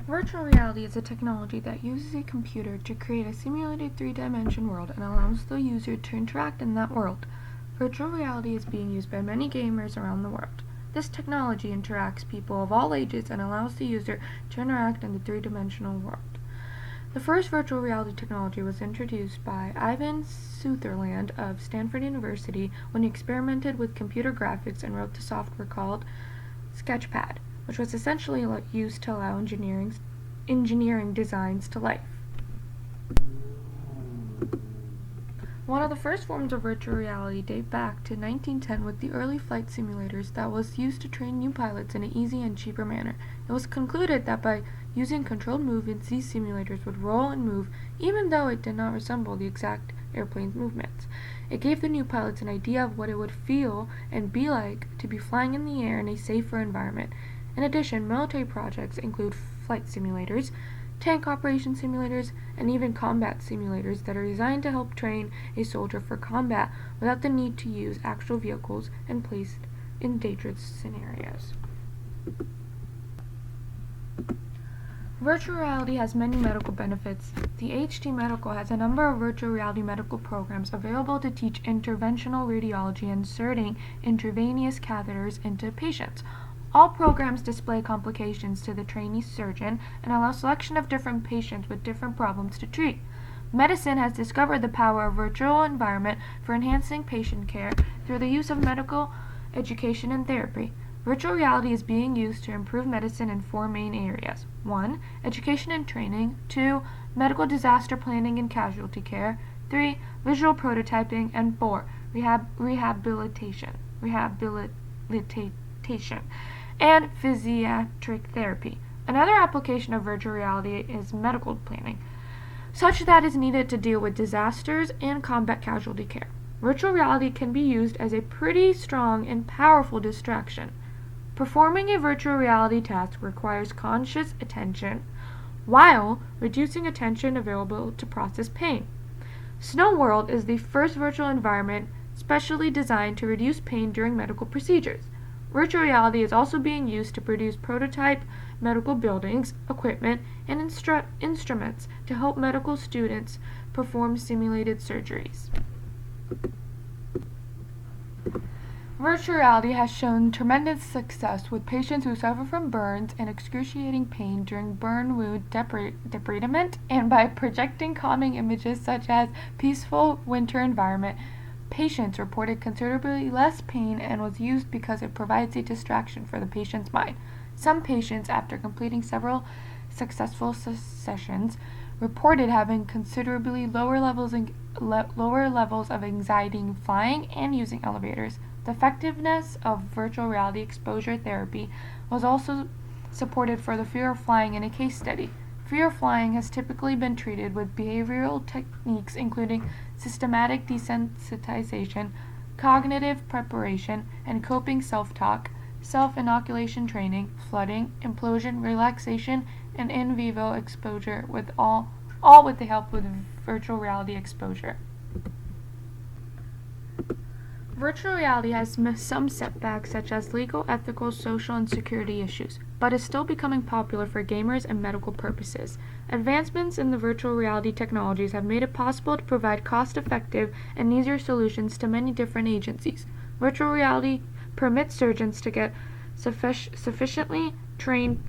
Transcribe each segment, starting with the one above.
Virtual reality is a technology that uses a computer to create a simulated three-dimensional world and allows the user to interact in that world. Virtual reality is being used by many gamers around the world. This technology interacts people of all ages and allows the user to interact in the three-dimensional world. The first virtual reality technology was introduced by Ivan Sutherland of Stanford University when he experimented with computer graphics and wrote the software called Sketchpad, which was essentially used to allow engineering designs to life. One of the first forms of virtual reality date back to 1910 with the early flight simulators that was used to train new pilots in an easy and cheaper manner. It was concluded that by using controlled movements, these simulators would roll and move even though it did not resemble the exact airplane's movements. It gave the new pilots an idea of what it would feel and be like to be flying in the air in a safer environment. In addition, military projects include flight simulators, tank operation simulators, and even combat simulators that are designed to help train a soldier for combat without the need to use actual vehicles and placed in dangerous scenarios. Virtual reality has many medical benefits. The HT Medical has a number of virtual reality medical programs available to teach interventional radiology and inserting intravenous catheters into patients. All programs display complications to the trainee surgeon and allow selection of different patients with different problems to treat. Medicine has discovered the power of virtual environment for enhancing patient care through the use of medical education and therapy. Virtual reality is being used to improve medicine in four main areas. 1. Education and training. 2. Medical disaster planning and casualty care. 3. Visual prototyping. And 4. Rehabilitation. And physiatric therapy. Another application of virtual reality is medical planning, such that is needed to deal with disasters and combat casualty care. Virtual reality can be used as a pretty strong and powerful distraction. Performing a virtual reality task requires conscious attention while reducing attention available to process pain. Snow World is the first virtual environment specially designed to reduce pain during medical procedures. Virtual reality is also being used to produce prototype medical buildings, equipment, and instruments to help medical students perform simulated surgeries. Virtual reality has shown tremendous success with patients who suffer from burns and excruciating pain during burn wound debridement, and by projecting calming images such as peaceful winter environment, patients reported considerably less pain and was used because it provides a distraction for the patient's mind. Some patients, after completing several successful sessions, reported having considerably lower levels of anxiety in flying and using elevators. The effectiveness of virtual reality exposure therapy was also supported for the fear of flying in a case study. Fear of flying has typically been treated with behavioral techniques including systematic desensitization, cognitive preparation, and coping self-talk, self-inoculation training, flooding, implosion, relaxation, and in vivo exposure, with all with the help of virtual reality exposure. Virtual reality has some setbacks such as legal, ethical, social, and security issues, but is still becoming popular for gamers and medical purposes. Advancements in the virtual reality technologies have made it possible to provide cost-effective and easier solutions to many different agencies. Virtual reality permits surgeons to get sufficiently trained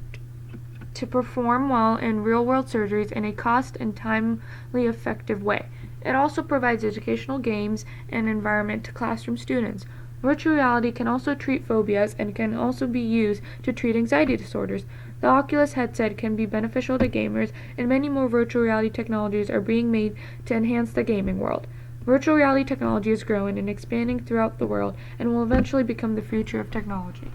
to perform well in real-world surgeries in a cost and timely effective way. It also provides educational games and environment to classroom students. Virtual reality can also treat phobias and can also be used to treat anxiety disorders. The Oculus headset can be beneficial to gamers, and many more virtual reality technologies are being made to enhance the gaming world. Virtual reality technology is growing and expanding throughout the world and will eventually become the future of technology.